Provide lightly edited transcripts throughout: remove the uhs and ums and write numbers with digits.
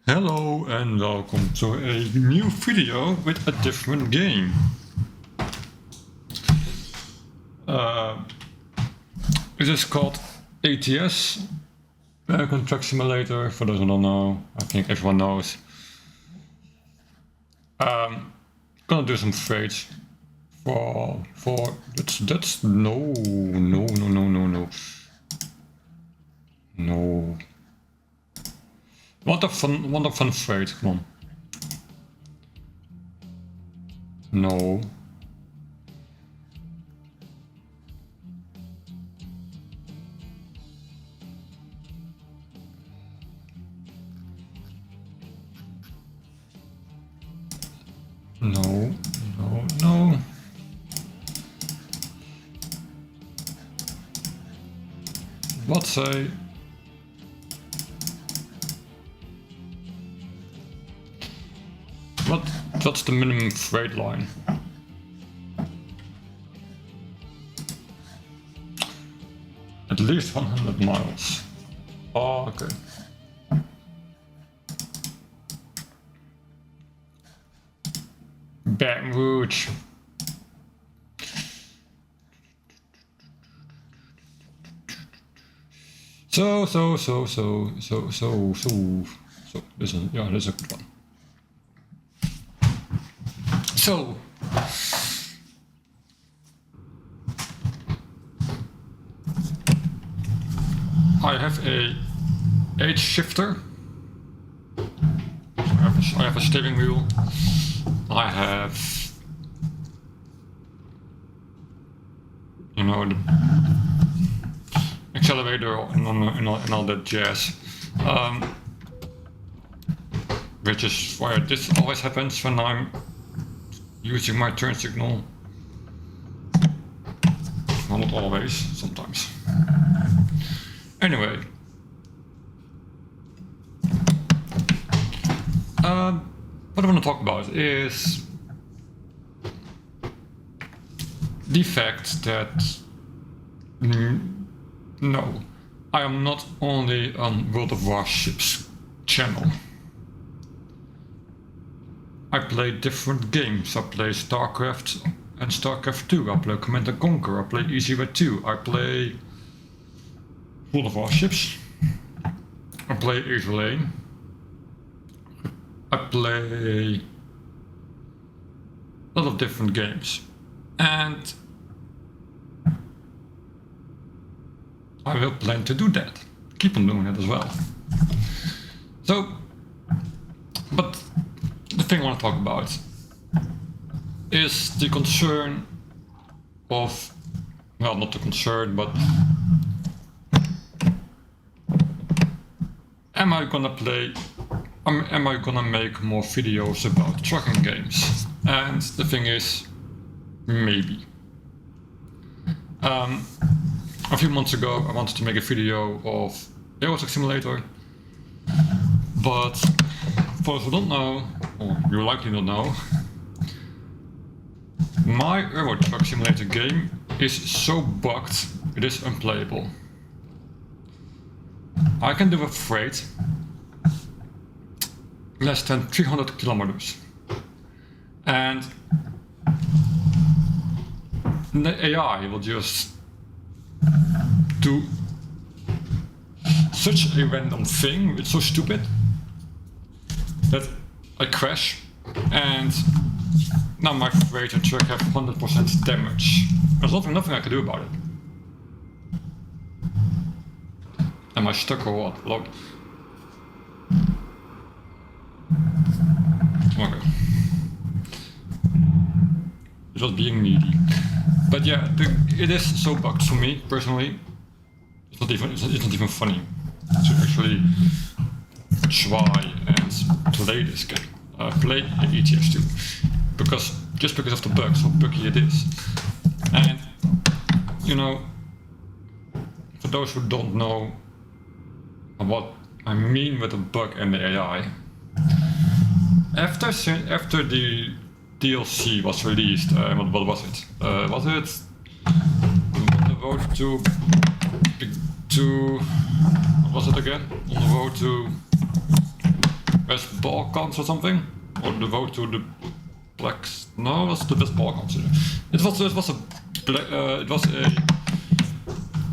Hello and welcome to a new video with a different game. It is called ATS, American Truck Simulator. For those who don't know, I think everyone knows. Gonna do some trades for that's no. Want a fun trade, come on. No. No. What's what's the minimum freight line? At least 100 miles. Oh, okay. Baton Rouge. So, this is a good one. So, I have a 8 shifter. I have a steering wheel. I have, you know, the accelerator and all that jazz. Which is why this always happens when I'm using my turn signal. Well, not always, sometimes. Anyway. What I want to talk about is the fact that no, I am not only on World of Warships channel. I play different games. I play StarCraft and StarCraft 2. I play Command & Conquer. I play Easy Red 2. I play World of Warships. I play Ace Lane. I play a lot of different games. And I will plan to do that. Keep on doing it as well. So, but the thing I want to talk about is the concern of, well, not the concern, but am I gonna make more videos about trucking games? And the thing is, maybe. A few months ago I wanted to make a video of Euro Truck Simulator, but for those who don't know, or you likely don't know, my Euro Truck Simulator game is so bugged it is unplayable. I can do a freight less than 300 kilometers, and the AI will just do such a random thing. It's so stupid that I crash, and now my freight and truck have 100% damage. There's nothing I can do about it. Am I stuck or what? Look. Okay. It was being needy. But yeah, it is so bugged for me personally. It's not even funny to actually try and play this game. Play ETS2 because of the bugs, how buggy it is. And you know, for those who don't know what I mean with the bug and the AI, after the DLC was released, what was it? Was it the road to what was it again? On the road to West Balkans or something, or the road to the blacks. No, it was the West Balkans. It was a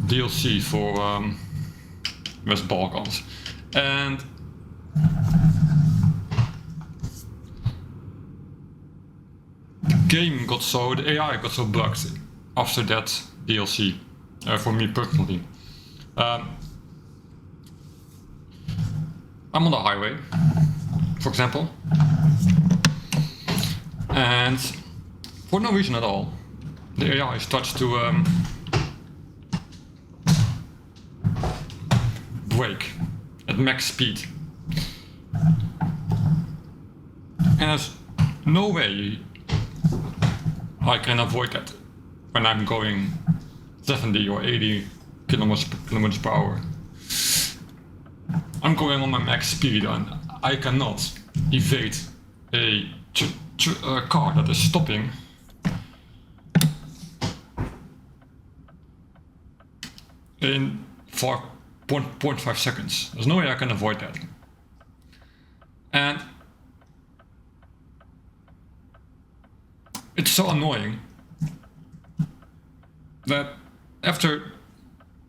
DLC for West Balkans, and the AI got so bugged after that DLC. For me personally, I'm on the highway, for example, and for no reason at all, the AI starts to brake at max speed, and there's no way I can avoid that when I'm going 70 or 80 kilometers per hour. I'm going on my max speed and I cannot evade a car that is stopping in 4.5 seconds. There's no way I can avoid that. And it's so annoying that after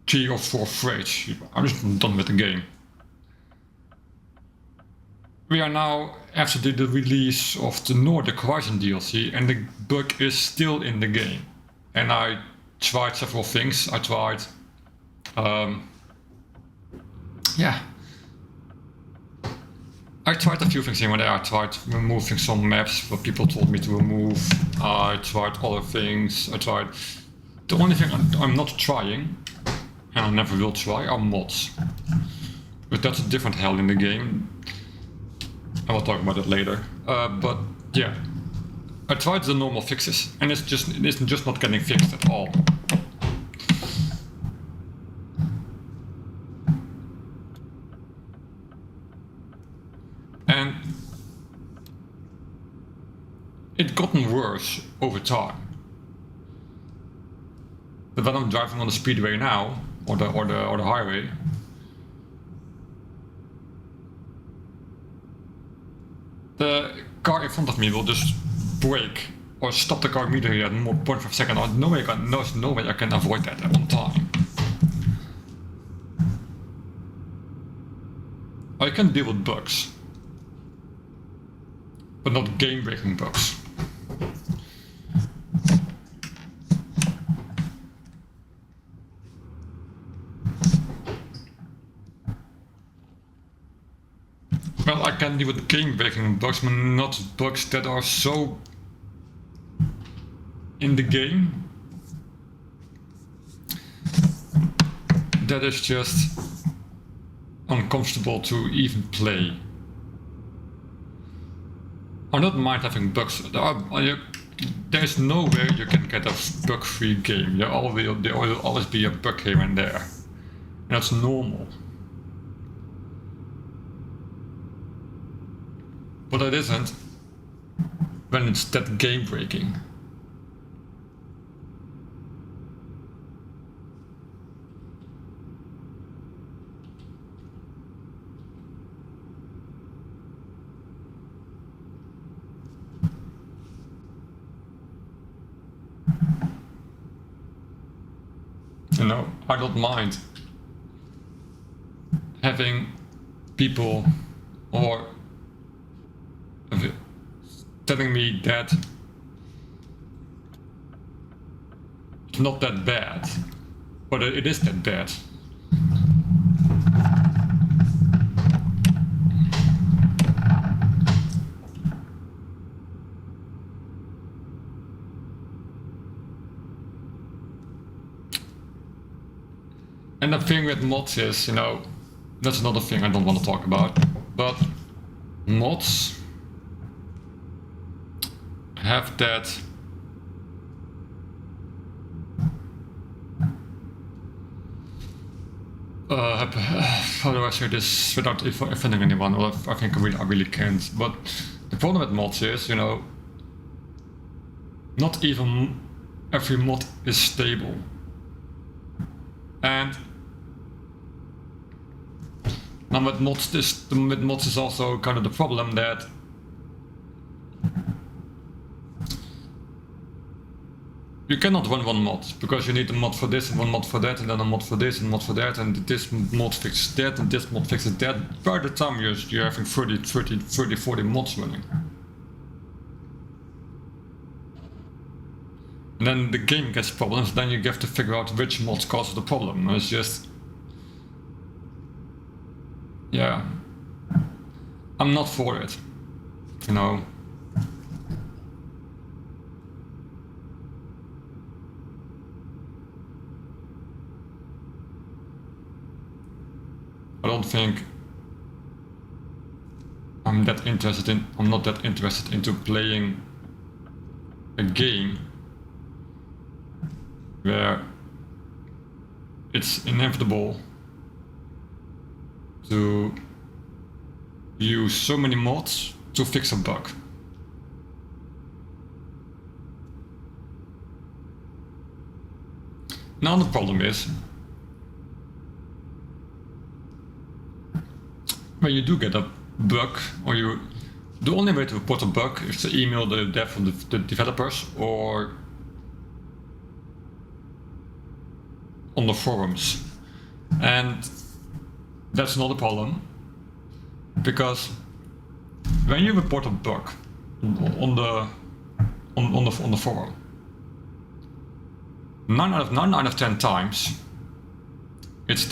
3 or 4 frames, I'm just done with the game. We are now after the release of the Nordic Horizon DLC and the bug is still in the game. And I tried several things. I tried, I tried a few things here and there. I tried removing some maps what people told me to remove. I tried other things. The only thing I'm not trying, and I never will try, are mods. But that's a different hell in the game. I will talk about it later. But yeah, I tried the normal fixes, and it isn't just not getting fixed at all. And it's gotten worse over time. But when I'm driving on the speedway now, or the highway, the car in front of me will just brake or stop the car immediately at 0.5 seconds. There's no way I can avoid that at one time. I can deal with bugs, but not game-breaking bugs. Well, I can deal with game-breaking bugs, but not bugs that are so in the game that is just uncomfortable to even play. I don't mind having bugs. There's no way you can get a bug-free game. There will always be a bug here and there. And that's normal. But it isn't when it's that game-breaking. You know, I don't mind having people or telling me that it's not that bad, but it is that bad. And the thing with mods is, you know, that's another thing I don't want to talk about, but mods have that how do I say this without offending anyone? Well, I think I really can't. But the problem with mods is, you know, not even every mod is stable. And Now with mods, is also kind of the problem that you cannot run one mod, because you need a mod for this and one mod for that and then a mod for this and a mod for that, and this mod fixes that and this mod fixes that. By the time you're having 40 mods running. And then the game gets problems, then you have to figure out which mods causes the problem. It's just... yeah. I'm not for it. You know. I don't think I'm not that interested into playing a game where it's inevitable to use so many mods to fix a bug. Now the problem is, when you do get a bug, or the only way to report a bug is to email the dev or the developers, or on the forums. And that's not a problem, because when you report a bug on the forum, 9 out of 10 times it's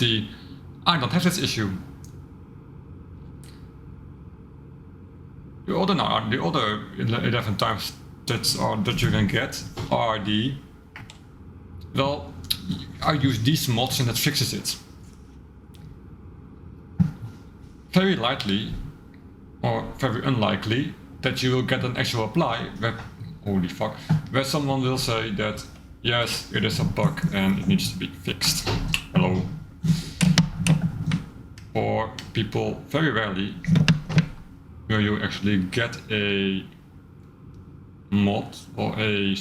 I don't have this issue. The other 11 times that you can get are well, I use these mods and that fixes it. Very likely, or very unlikely, that you will get an actual reply where someone will say that yes, it is a bug and it needs to be fixed. Hello. Or people, very rarely, where you actually get a mod or a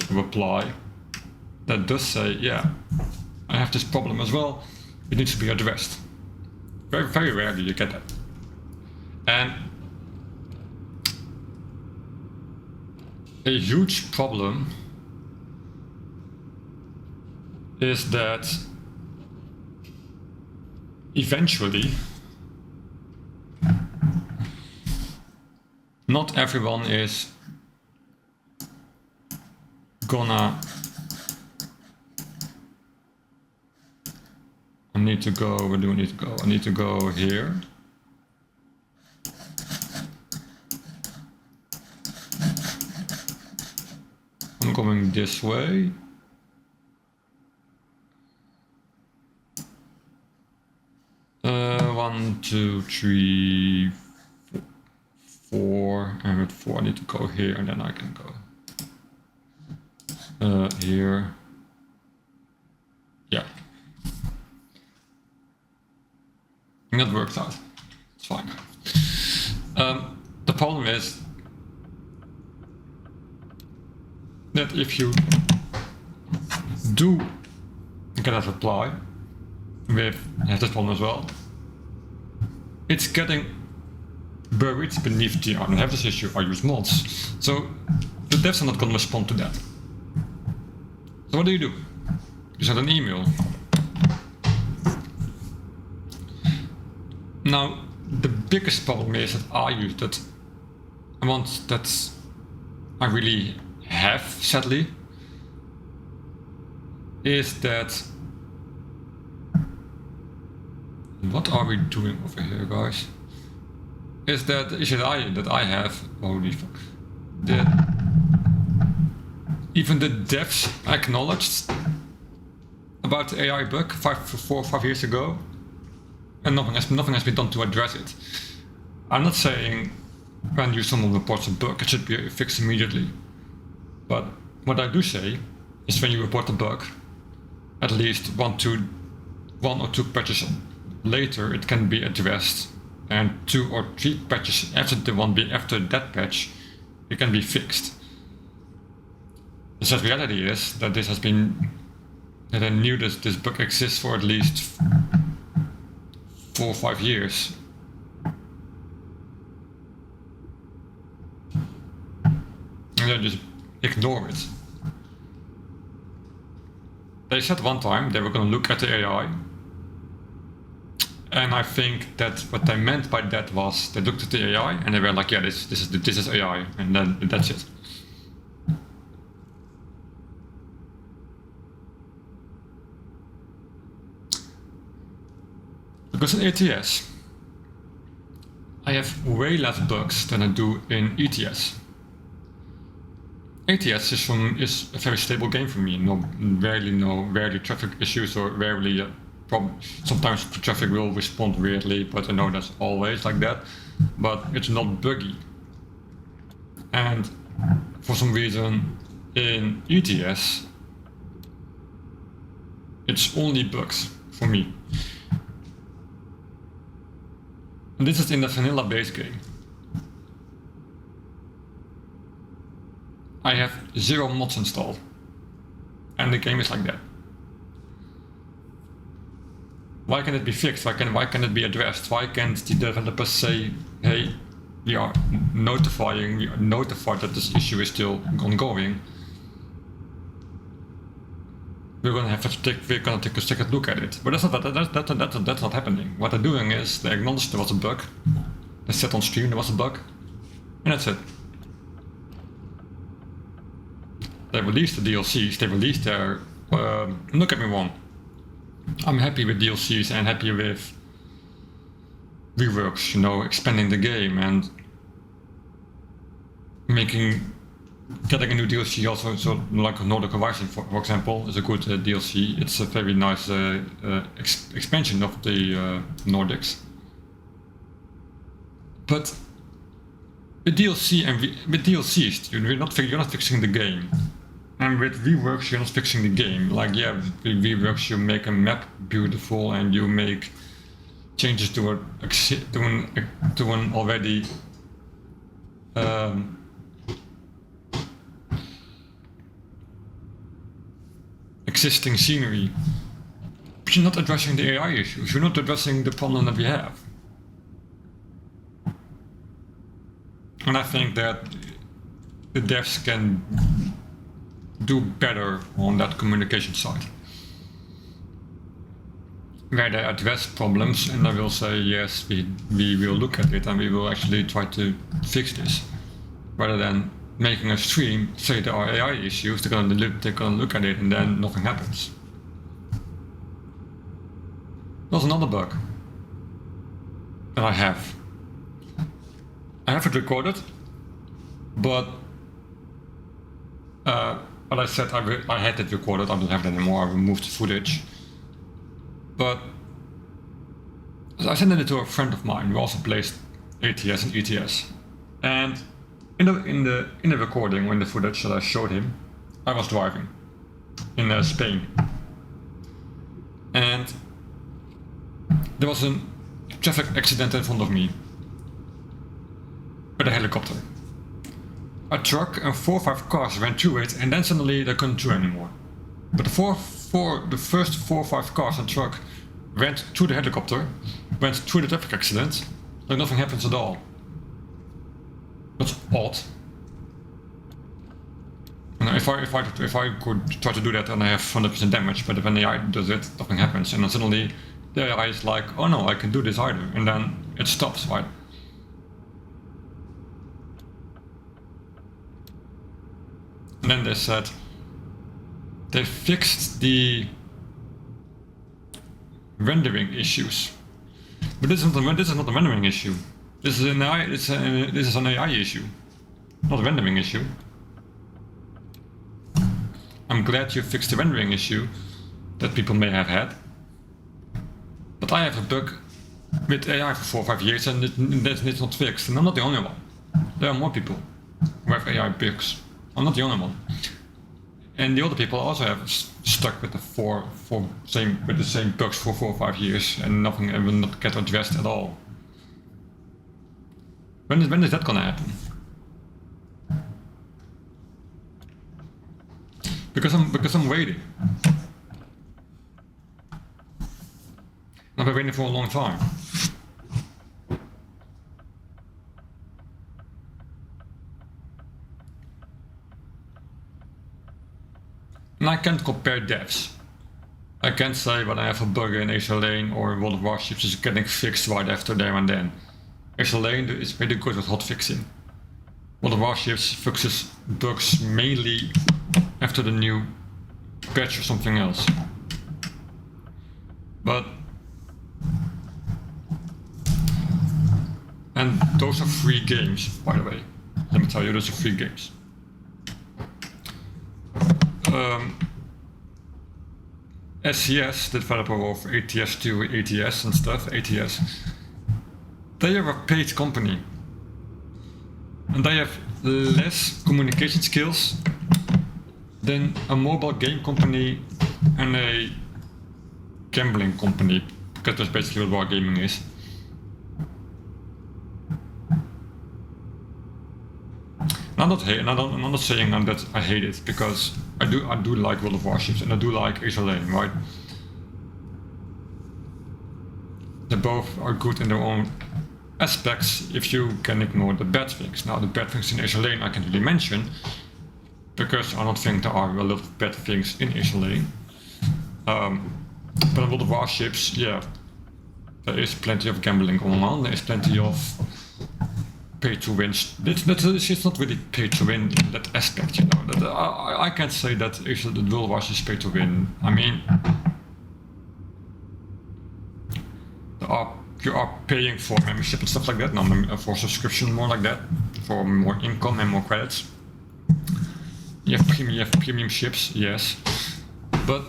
reply that does say, yeah, I have this problem as well, it needs to be addressed. Very, very rarely you get that. And a huge problem is that eventually not everyone is gonna... where do I need to go? I need to go here. I'm going this way. One, two, three, four, and with 4 I need to go here, and then I can go here. Yeah. That worked out. It's fine. The problem is that if you do get a reply have this problem as well, it's getting buried beneath the I don't have this issue, I use mods. So the devs are not going to respond to that. So what do? You send an email. Now, the biggest problem is that I use that I really have, sadly, is that... what are we doing over here, guys? Is that the issue that I have, holy fuck, that even the devs acknowledged about the AI bug 4 or 5 years ago, and nothing has been done to address it. I'm not saying when someone reports a bug, it should be fixed immediately. But what I do say is when you report a bug, at least one or two patches later, it can be addressed, and 2 or 3 patches after that patch, it can be fixed. The sad reality is that that I knew this bug exists for at least 4 or 5 years. And then just ignore it. They said one time they were going to look at the AI. And I think that what they meant by that was they looked at the AI and they were like, yeah, this is AI, and then that's it. Because in ATS, I have way less bugs than I do in ETS. ATS is a very stable game for me. Rarely traffic issues or rarely sometimes the traffic will respond weirdly, but I know that's always like that. But it's not buggy. And for some reason in ETS, it's only bugs for me. And this is in the vanilla base game. I have 0 mods installed. And the game is like that. Why can it be fixed? Why can it be addressed? Why can't the developers say, hey, we are notified that this issue is still ongoing. We're gonna take a second look at it. But that's not happening. What they're doing is they acknowledge there was a bug. They said on stream there was a bug. And that's it. They released the DLCs, they released their... don't get me wrong. I'm happy with DLCs and happy with reworks, expanding the game and getting a new DLC also, so like Nordic Horizon for example, is a good DLC. It's a very nice expansion of the Nordics. But with DLCs, you're not fixing the game. And with reworks, you're not fixing the game. Like, yeah, with reworks, you make a map beautiful and you make changes to an already existing scenery. But you're not addressing the AI issues. You're not addressing the problem that we have. And I think that the devs can do better on that communication side. Where they address problems and they will say, yes, we will look at it and we will actually try to fix this. Rather than making a stream say there are AI issues, they're gonna look at it and then nothing happens. There's another bug that I have. I have it recorded, but I said I had it recorded, I don't have it anymore, I removed the footage. But I sent it to a friend of mine who also plays ATS and ETS. And in the recording, when the footage that I showed him, I was driving in Spain. And there was a traffic accident in front of me with a helicopter. A truck and 4 or 5 cars went through it, and then suddenly they couldn't through anymore. But the first 4 or 5 cars and truck went through the helicopter, went through the traffic accident, like nothing happens at all. That's odd. And if I could try to do that, then I have 100% damage. But when the AI does it, nothing happens, and then suddenly the AI is like, oh no, I can do this either, and then it stops, right? And then they said they fixed the rendering issues, but this is not a rendering issue. This is an AI. This is an AI issue, not a rendering issue. I'm glad you fixed the rendering issue that people may have had, but I have a bug with AI for 4 or 5 years and it's not fixed. And I'm not the only one. There are more people who have AI bugs. I'm not the only one. And the other people also have stuck with the same bugs for 4 or 5 years and nothing will not get addressed at all. When is that gonna happen? Because I'm waiting. I've been waiting for a long time. And I can't compare devs. I can't say when I have a bug in Azure Lane or World of Warships is getting fixed right after there and then. Azure Lane is really good with hot fixing. World of Warships fixes bugs mainly after the new patch or something else. But and those are free games, by the way. Let me tell you, those are free games. SCS, the developer of Ets2 ATS and stuff, ATS, they are a paid company. And they have less communication skills than a mobile game company and a gambling company, because that's basically what wargaming is. I'm not saying that I hate it, because I do like World of Warships and I do like Azure Lane, right? They both are good in their own aspects if you can ignore the bad things. Now the bad things in Azure Lane I can't really mention, because I don't think there are a lot of bad things in Azure Lane. But in World of Warships, yeah, there is plenty of gambling going on, there is plenty of pay to win. It's not really pay to win in that aspect, you know. That I can't say that actually the World of Warships is pay to win. I mean, you are paying for membership and stuff like that, no, for subscription, more like that, for more income and more credits. You have premium ships, yes, but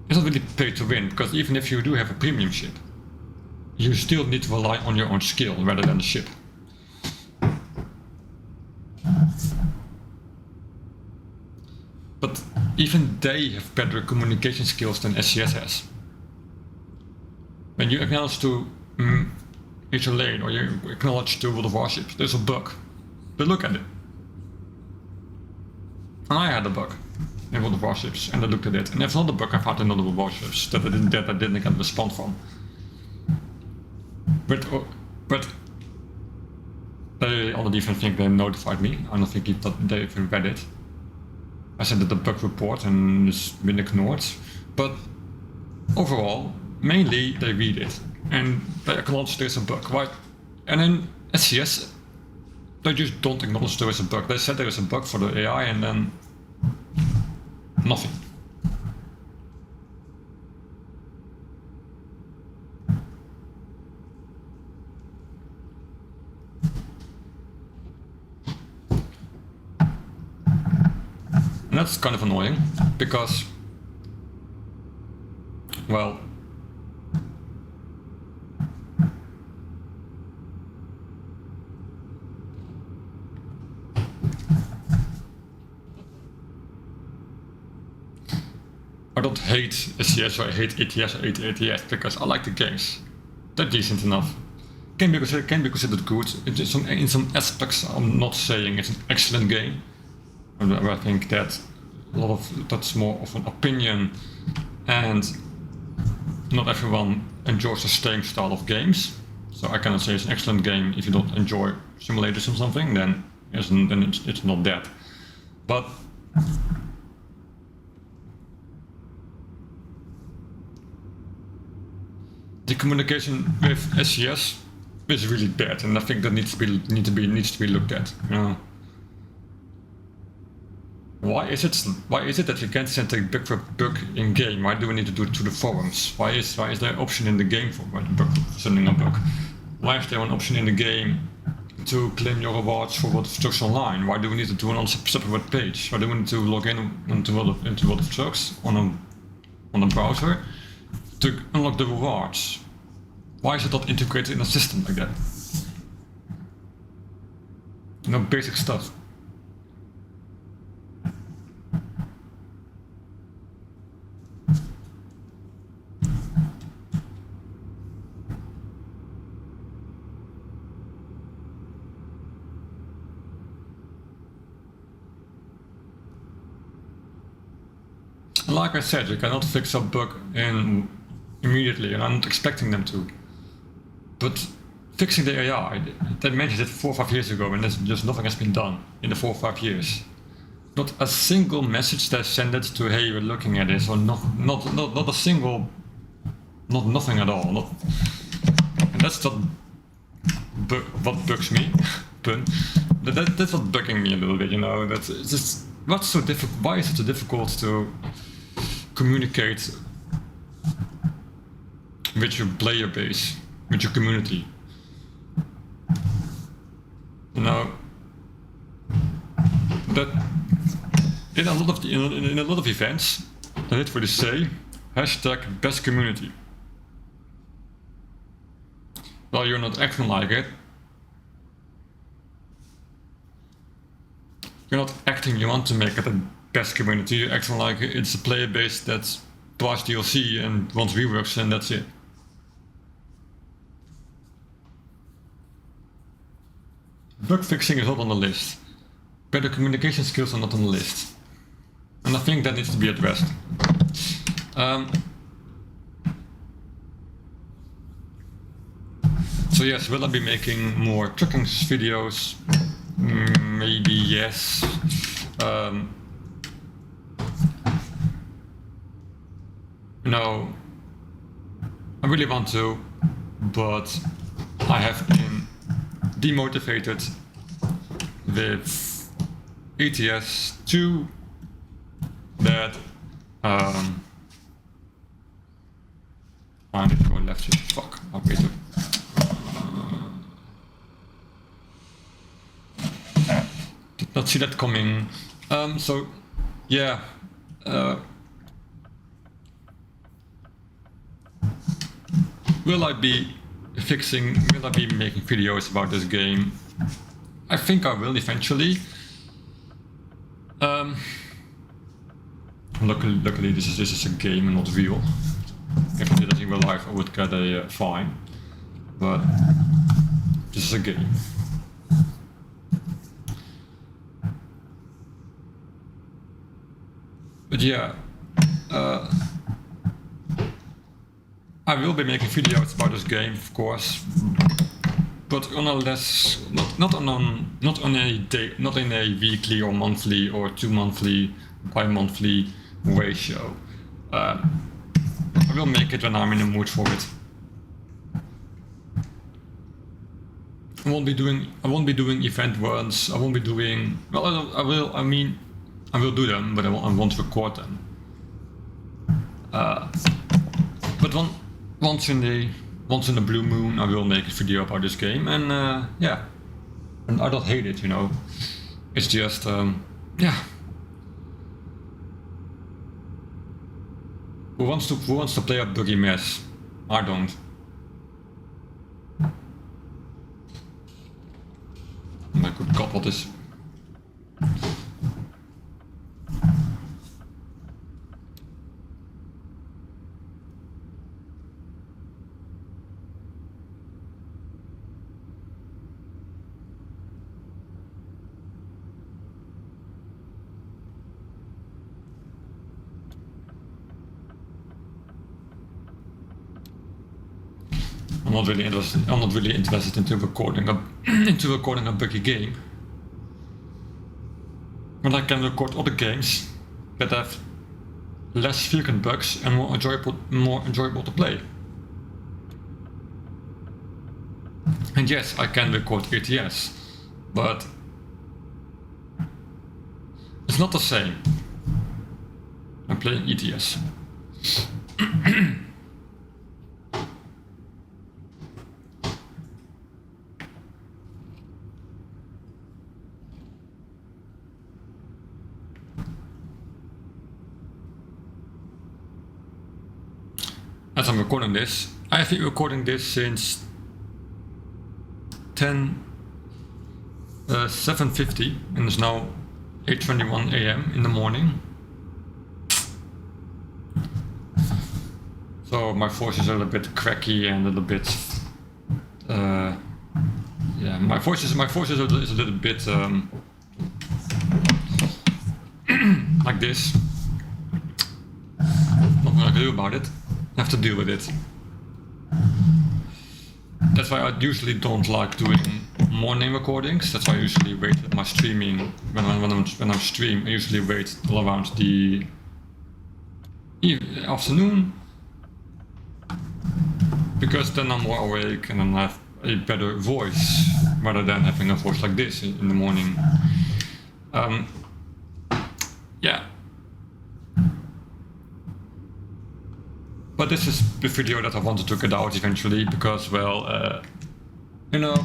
it's not really pay to win, because even if you do have a premium ship, you still need to rely on your own skill rather than the ship. But even they have better communication skills than SCS has. When you acknowledge to Azure Lane or you acknowledge to World of Warships, there's a bug. They look at it. And I had a bug in World of Warships, and I looked at it, and if not a bug, I found another World of Warships that I didn't get a response from. But they all the even think they notified me. I don't think that they even read it. I sent it a bug report and it's been ignored. But overall, mainly they read it and they acknowledge there's a bug, right? And in SCS, they just don't acknowledge there is a bug. They said there is a bug for the AI and then nothing. And that's kind of annoying, because, well, I don't hate SCS or I hate ATS or ATS, because I like the games. They're decent enough. Can be considered good. In some aspects, I'm not saying it's an excellent game. I think that that's more of an opinion, and not everyone enjoys the same style of games. So I cannot say it's an excellent game if you don't enjoy simulators or something. Then it's not that. But the communication with SCS is really bad, and I think that needs to be looked at. You know? Why is it that you can't send a bug in game? Why do we need to do it to the forums? Why is there an option in the game for sending a bug? Why is there an option in the game to claim your rewards for World of Trucks online? Why do we need to do it on a separate page? Why do we need to log in into World of Trucks on a browser to unlock the rewards? Why is it not integrated in a system like that? You know, basic stuff. Like I said, you cannot fix a bug immediately, and I'm not expecting them to. But fixing the AI, they mentioned it 4 or 5 years ago, and just nothing has been done in the 4 or 5 years. not a single message that sent it to, hey, we're looking at this, or not a single, nothing at all. And that's what bugs me. That's what bugging me a little bit, you know. That's just what's so difficult. Why is it so difficult to communicate with your player base, with your community? You know, that in a lot of events, they literally say #best community. Well, you're not acting like it. You're not acting, you want to make it a best community, you're acting like it's a player base that's twice DLC and wants reworks and that's it. Bug fixing is not on the list. Better communication skills are not on the list. And I think that needs to be addressed. So yes, will I be making more trucking videos? Maybe yes. No, I really want to, but I have been demotivated with Ets2 that I need to go left here. Fuck, I'll wait up. Did not see that coming. So yeah. Will I be making videos about this game? I think I will eventually. Luckily this is a game and not real. If I did that in real life I would get a fine. But this is a game. But yeah, I will be making videos about this game, of course, but on a less, not on a day, not in a weekly or monthly or 2 monthly, bi-monthly ratio. I will make it when I'm in the mood for it. I won't be doing event runs. I won't be doing. Well, I will. I mean, I will do them, but I won't record them. But once in the blue moon, I will make a video about this game, and yeah, and I don't hate it, you know. It's just yeah. Who wants to play a buggy mess? I don't. Oh my good God, what is? I'm not really interested into recording a buggy game. But I can record other games that have less frequent bugs and more enjoyable to play. And yes, I can record ETS, but it's not the same. I'm playing ETS. As I'm recording this, I have been recording this since 7:50 and it's now 8:21 AM in the morning. So my voice is a little bit cracky and a little bit yeah, my voice is a little bit like this. Nothing I can do about it. I have to deal with it. that's why I usually don't like doing morning recordings. That's why I usually wait with my streaming. When I'm streaming, I usually wait till around the afternoon, because then I'm more awake and then I have a better voice rather than having a voice like this in the morning. Yeah. But this is the video that I wanted to get out eventually because, well, you know,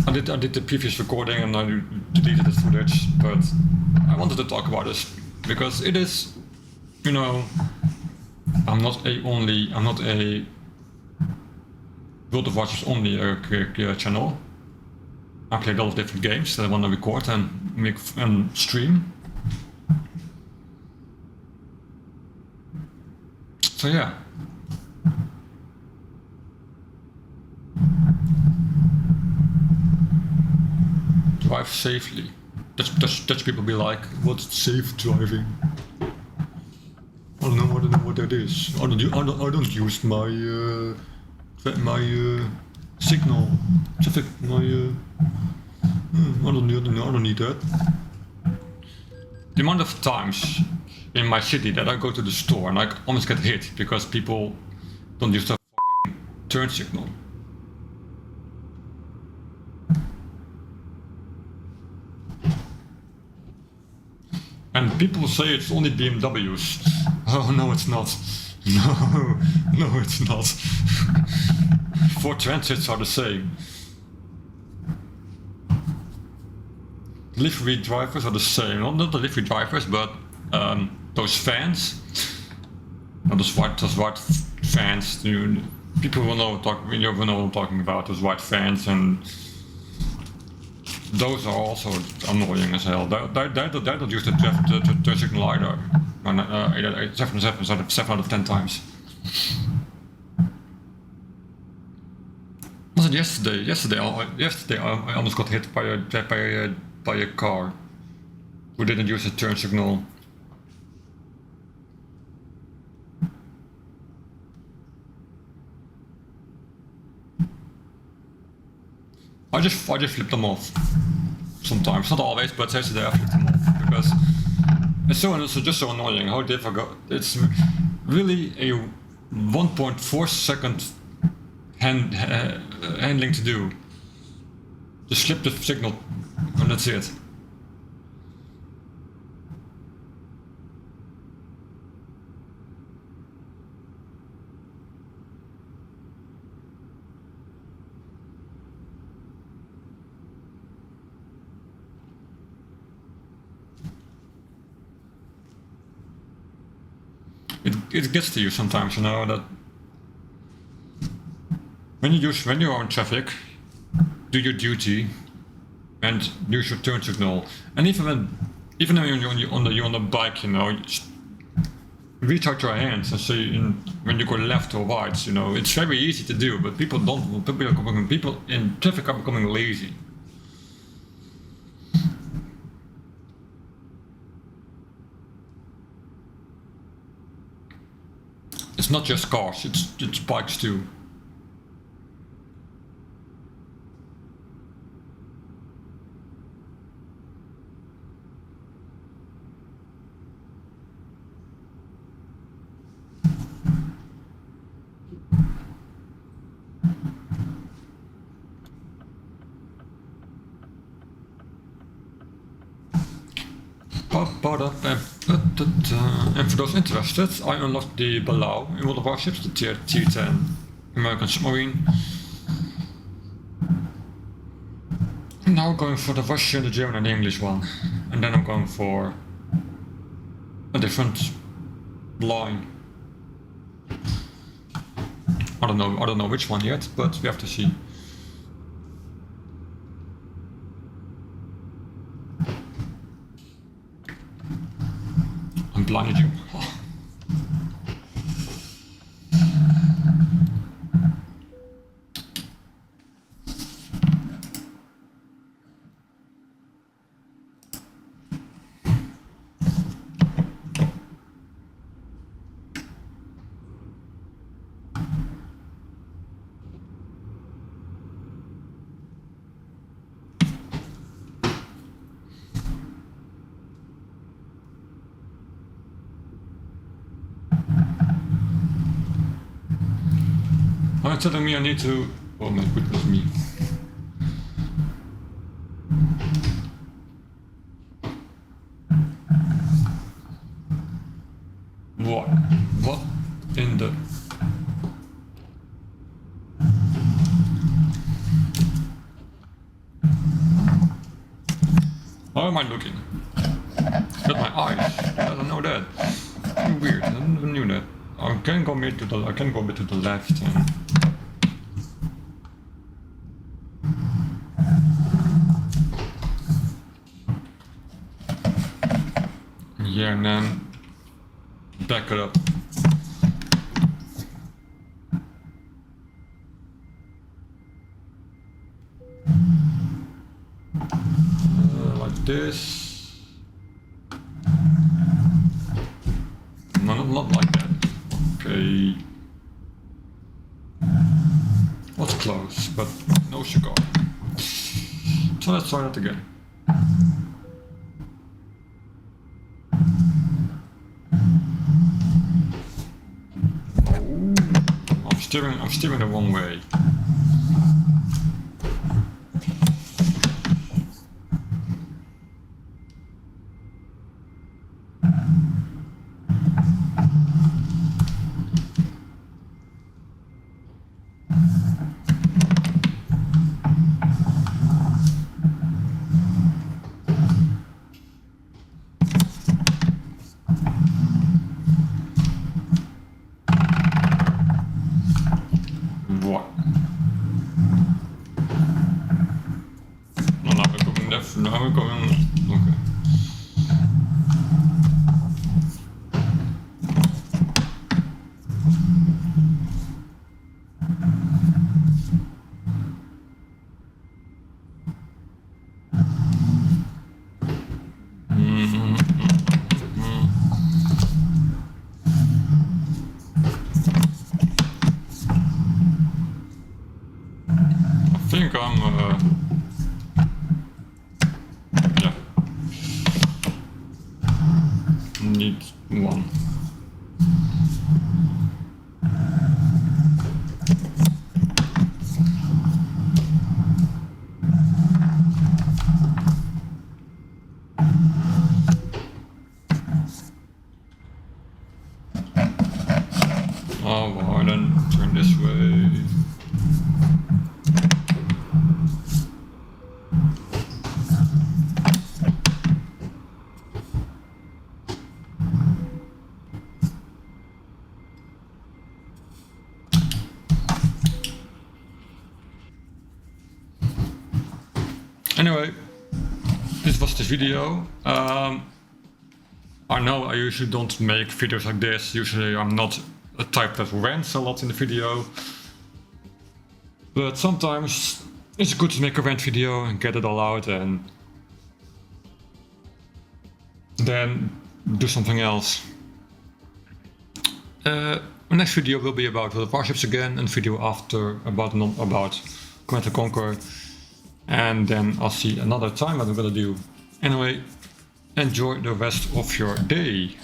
I did the previous recording and I deleted the footage, but I wanted to talk about this because it is, you know, I'm not a World of Warcraft only channel. I play a lot of different games that I want to record and make and stream. So yeah. Drive safely. Dutch people be like, what's safe driving? I don't know what that is. I don't use my signal. Traffic. I don't need that. The amount of times in my city that I go to the store and I almost get hit because people don't use the fucking turn signal. And people say it's only BMWs. Oh no, it's not. No, it's not. Ford Transits are the same. Delivery drivers are the same. Not delivery drivers, but those fans. Those white fans. People will know what I'm talking about. Those white fans, and those are also annoying as hell. They don't use the turn signal either. 7 out of 10 times. Was it yesterday? Yesterday I almost got hit by a car who didn't use the turn signal. I just flip them off. Sometimes, not always, but yesterday I flipped them off because it's just so annoying how difficult. It's really a 1.4 second handling to do. Just flip the signal and that's it. It gets to you sometimes, you know, that when you are in traffic, do your duty and use your turn signal. And even when you're on the bike, you know, reach out your hands and say when you go left or right, you know, it's very easy to do, but people in traffic are becoming lazy. It's not just cars, it's bikes too. And for those interested, I unlocked the Balau in World of Warships, the tier 10 American submarine. I'm now going for the Russian, the German and the English one. And then I'm going for a different line. I don't know which one yet, but we have to see. I'm blinded you. Oh. Oh, it's telling me I need to... Oh my goodness me. What? What in the... How am I looking? With my eyes. I don't know that. Weird. I never knew that. I can go a bit to the. I can go a bit to the left. Yeah, and then back it up. Like this. No, not like that. Okay. Was close, but no cigar. So let's try that again. I'm steering the wrong way. What? No, now we're going left. Now we're going. Okay. I think I'm, yeah. Need one. Oh, well, then turn this way. Anyway, this was the video. I know I usually don't make videos like this. Usually I'm not a type that rants a lot in the video. But sometimes it's good to make a rant video and get it all out and then do something else. The next video will be about World of Warships again, and video after about Command & Conquer. And then I'll see another time what I'm gonna do. Anyway, enjoy the rest of your day.